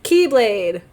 Keyblade.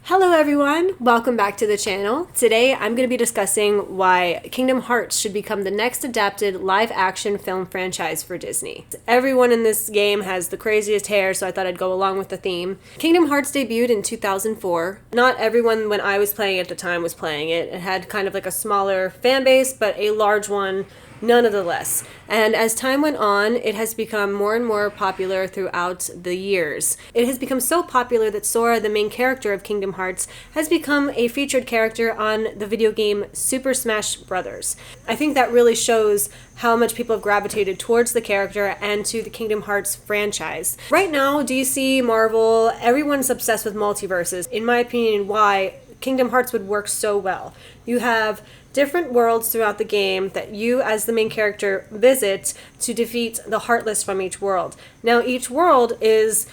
Hello everyone, welcome back to the channel. Today I'm going to be discussing why Kingdom Hearts should become the next adapted live-action film franchise for Disney. Everyone in this game has the craziest hair, so I thought I'd go along with the theme. Kingdom Hearts debuted in 2004. Not everyone when I was playing at the time was playing it. It had kind of like a smaller fan base, but a large one nonetheless. And as time went on, it has become more and more popular throughout the years. It has become so popular that Sora, the main character of Kingdom Hearts, has become a featured character on the video game Super Smash Bros. I think that really shows how much people have gravitated towards the character and to the Kingdom Hearts franchise. Right now, DC, Marvel, everyone's obsessed with multiverses. In my opinion, why Kingdom Hearts would work so well. You have different worlds throughout the game that you as the main character visit to defeat the Heartless from each world. Now each world is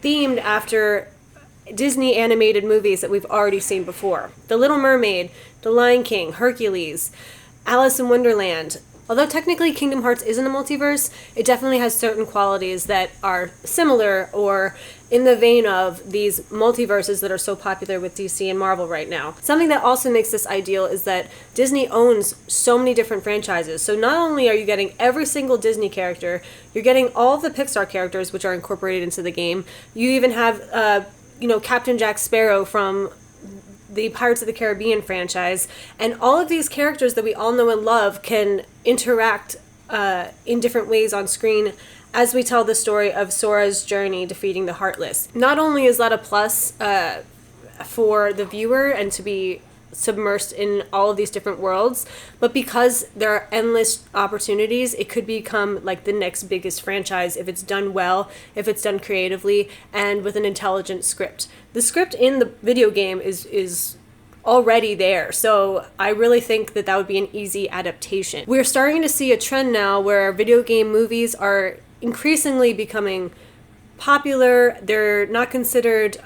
themed after Disney animated movies that we've already seen before. The Little Mermaid, The Lion King, Hercules, Alice in Wonderland. Although technically Kingdom Hearts isn't a multiverse, it definitely has certain qualities that are similar or in the vein of these multiverses that are so popular with DC and Marvel right now. Something that also makes this ideal is that Disney owns so many different franchises. So not only are you getting every single Disney character, you're getting all of the Pixar characters which are incorporated into the game. You even have, Captain Jack Sparrow from the Pirates of the Caribbean franchise, and all of these characters that we all know and love can interact in different ways on screen as we tell the story of Sora's journey defeating the Heartless. Not only is that a plus for the viewer and to be submersed in all of these different worlds, but because there are endless opportunities, it could become like the next biggest franchise if it's done well, if it's done creatively, and with an intelligent script. The script in the video game is already there, so I really think that would be an easy adaptation. We're starting to see a trend now where video game movies are increasingly becoming popular. They're not considered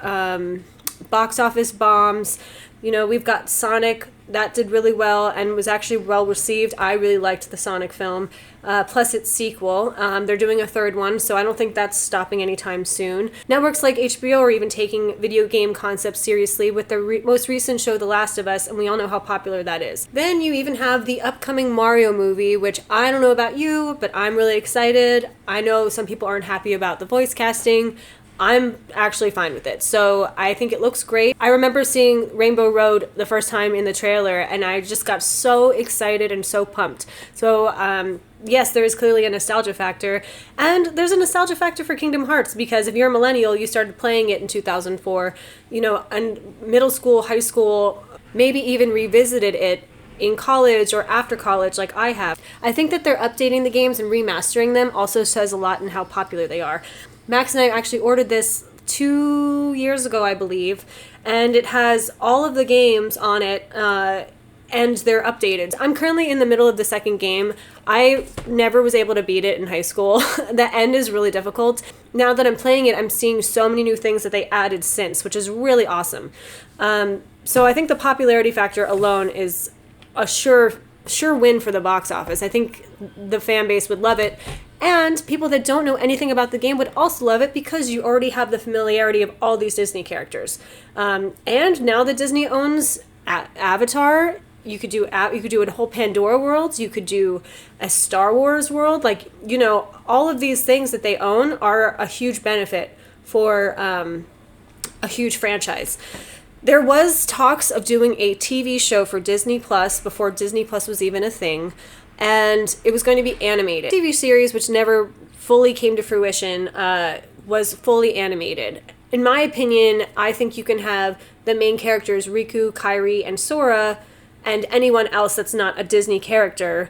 box office bombs. We've got Sonic, that did really well and was actually well received. I really liked the Sonic film, plus its sequel. They're doing a third one, so I don't think that's stopping anytime soon. Networks like HBO are even taking video game concepts seriously with the most recent show, The Last of Us, and we all know how popular that is. Then you even have the upcoming Mario movie, which I don't know about you, but I'm really excited. I know some people aren't happy about the voice casting. I'm actually fine with it. So I think it looks great. I remember seeing Rainbow Road the first time in the trailer and I just got so excited and so pumped. So yes, there is clearly a nostalgia factor, and there's a nostalgia factor for Kingdom Hearts because if you're a millennial, you started playing it in 2004, and middle school, high school, maybe even revisited it in college or after college like I have. I think that they're updating the games and remastering them also says a lot in how popular they are. Max and I actually ordered this 2 years ago, I believe, and it has all of the games on it, and they're updated. I'm currently in the middle of the second game. I never was able to beat it in high school. The end is really difficult. Now that I'm playing it, I'm seeing so many new things that they added since, which is really awesome. So I think the popularity factor alone is a sure win for the box office. I think the fan base would love it. And people that don't know anything about the game would also love it because you already have the familiarity of all these Disney characters. And now that Disney owns Avatar, you could do a whole Pandora world. You could do a Star Wars world. All of these things that they own are a huge benefit for a huge franchise. There was talks of doing a TV show for Disney Plus before Disney Plus was even a thing. And it was going to be animated. The TV series, which never fully came to fruition, was fully animated. In my opinion, I think you can have the main characters, Riku, Kairi, and Sora, and anyone else that's not a Disney character,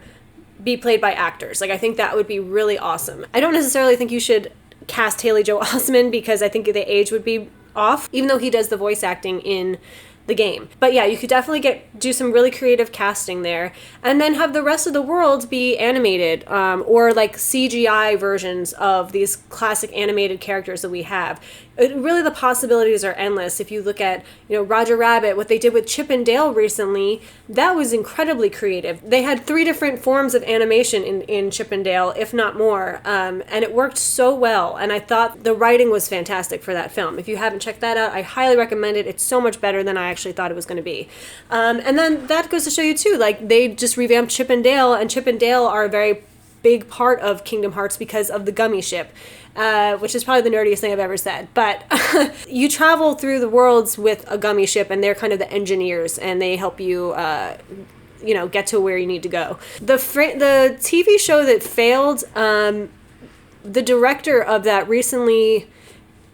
be played by actors. I think that would be really awesome. I don't necessarily think you should cast Haley Joel Osment because I think the age would be off, even though he does the voice acting in the game. But yeah, you could definitely do some really creative casting there, and then have the rest of the world be animated, or like CGI versions of these classic animated characters that we have. really the possibilities are endless. If you look at, Roger Rabbit, what they did with Chip and Dale recently, that was incredibly creative. They had 3 different forms of animation in Chip and Dale, if not more, and it worked so well. And I thought the writing was fantastic for that film. If you haven't checked that out, I highly recommend it. It's so much better than I actually thought it was going to be. And then that goes to show you too, like they just revamped Chip and Dale, and Chip and Dale are a very big part of Kingdom Hearts because of the gummy ship. Which is probably the nerdiest thing I've ever said. But you travel through the worlds with a gummy ship, and they're kind of the engineers, and they help you, get to where you need to go. The TV show that failed, the director of that recently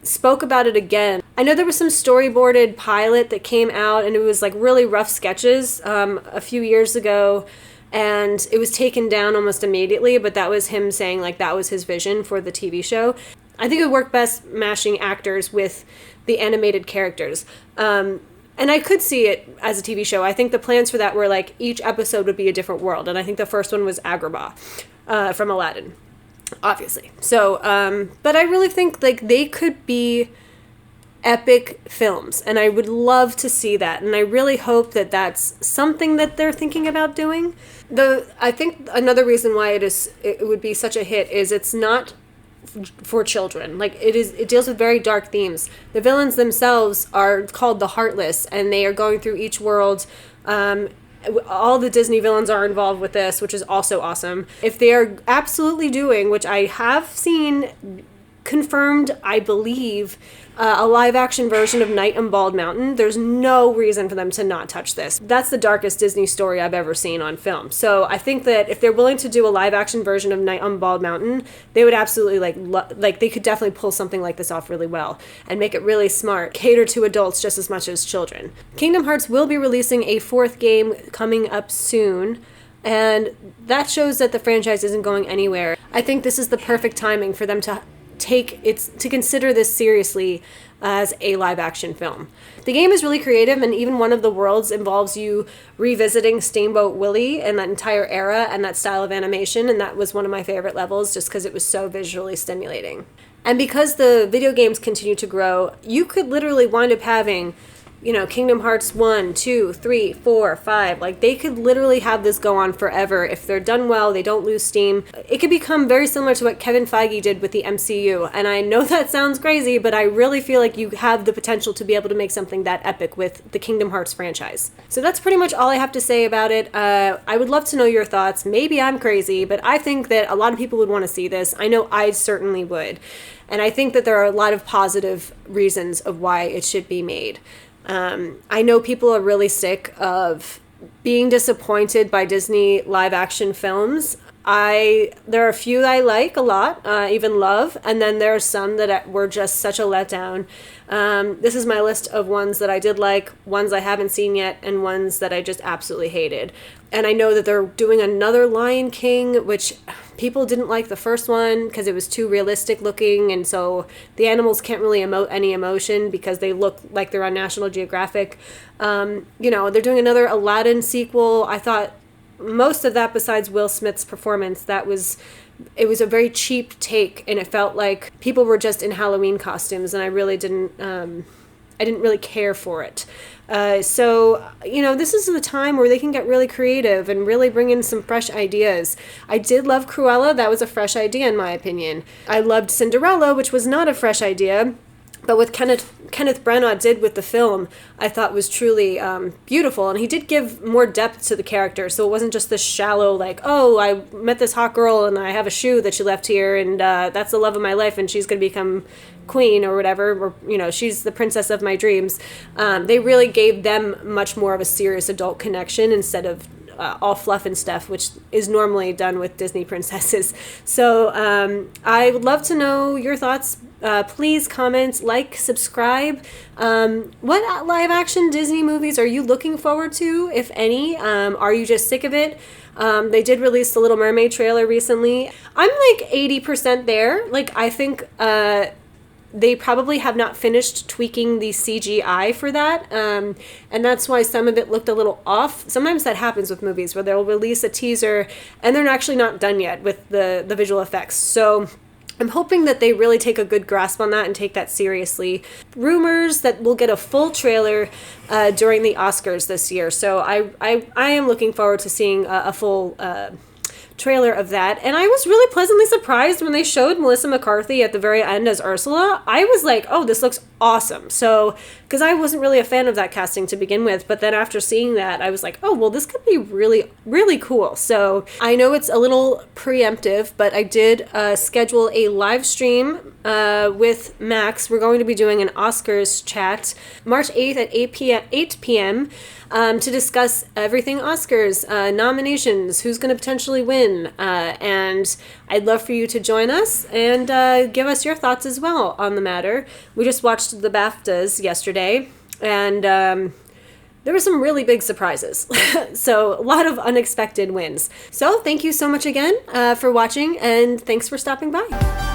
spoke about it again. I know there was some storyboarded pilot that came out, and it was like really rough sketches a few years ago. And it was taken down almost immediately, but that was him saying like that was his vision for the TV show. I think it would work best mashing actors with the animated characters. And I could see it as a TV show. I think the plans for that were like each episode would be a different world. And I think the first one was Agrabah from Aladdin, obviously. So, but I really think like they could be epic films, and I would love to see that, and I really hope that that's something that they're thinking about doing. I think another reason why it would be such a hit is it's not for children. Like it deals with very dark themes. The villains themselves are called the Heartless, and they are going through each world. All the Disney villains are involved with this, which is also awesome. If they are absolutely doing, which I have seen confirmed, I believe, a live-action version of Night on Bald Mountain, there's no reason for them to not touch this. That's the darkest Disney story I've ever seen on film. So I think that if they're willing to do a live-action version of Night on Bald Mountain, they would absolutely like they could definitely pull something like this off really well and make it really smart, cater to adults just as much as children. Kingdom Hearts will be releasing a 4th game coming up soon, and that shows that the franchise isn't going anywhere. I think this is the perfect timing for them to consider this seriously as a live action film. The game is really creative, and even one of the worlds involves you revisiting Steamboat Willie and that entire era and that style of animation, and that was one of my favorite levels just because it was so visually stimulating. And because the video games continue to grow, you could literally wind up having Kingdom Hearts 1, 2, 3, 4, 5. Like, they could literally have this go on forever. If they're done well, they don't lose steam. It could become very similar to what Kevin Feige did with the MCU. And I know that sounds crazy, but I really feel like you have the potential to be able to make something that epic with the Kingdom Hearts franchise. So that's pretty much all I have to say about it. I would love to know your thoughts. Maybe I'm crazy, but I think that a lot of people would want to see this. I know I certainly would. And I think that there are a lot of positive reasons of why it should be made. I know people are really sick of being disappointed by Disney live action films. There are a few I like a lot, even love, and then there are some that were just such a letdown. This is my list of ones that I did like, ones I haven't seen yet, and ones that I just absolutely hated. And I know that they're doing another Lion King, which people didn't like the first one because it was too realistic looking, and so the animals can't really emote any emotion because they look like they're on National Geographic. They're doing another Aladdin sequel. I thought most of that, besides Will Smith's performance, it was a very cheap take, and it felt like people were just in Halloween costumes, and I really didn't really care for it. So this is the time where they can get really creative and really bring in some fresh ideas. I did love Cruella. That was a fresh idea, in my opinion. I loved Cinderella, which was not a fresh idea. But what Kenneth Branagh did with the film, I thought was truly beautiful. And he did give more depth to the character. So it wasn't just this shallow, like, oh, I met this hot girl and I have a shoe that she left here and that's the love of my life and she's going to become queen or whatever. Or, she's the princess of my dreams. They really gave them much more of a serious adult connection instead of all fluff and stuff, which is normally done with Disney princesses. So I would love to know your thoughts. Please comment, like, subscribe. What live action Disney movies are you looking forward to, if any? Are you just sick of it? They did release the Little Mermaid trailer recently. I'm like 80% there. Like, I think they probably have not finished tweaking the CGI for that. And that's why some of it looked a little off. Sometimes that happens with movies where they'll release a teaser and they're actually not done yet with the visual effects. So I'm hoping that they really take a good grasp on that and take that seriously. Rumors that we'll get a full trailer during the Oscars this year. So I am looking forward to seeing a full trailer of that. And I was really pleasantly surprised when they showed Melissa McCarthy at the very end as Ursula. I was like, oh, this looks awesome. So, because I wasn't really a fan of that casting to begin with, but then after seeing that, I was like, oh, well, this could be really, really cool. So I know it's a little preemptive, but I did schedule a live stream with Max. We're going to be doing an Oscars chat March 8th at 8 p.m. To discuss everything Oscars, nominations, who's going to potentially win, and I'd love for you to join us and give us your thoughts as well on the matter. We just watched the BAFTAs yesterday, and there were some really big surprises. So a lot of unexpected wins. So thank you so much again for watching, and thanks for stopping by.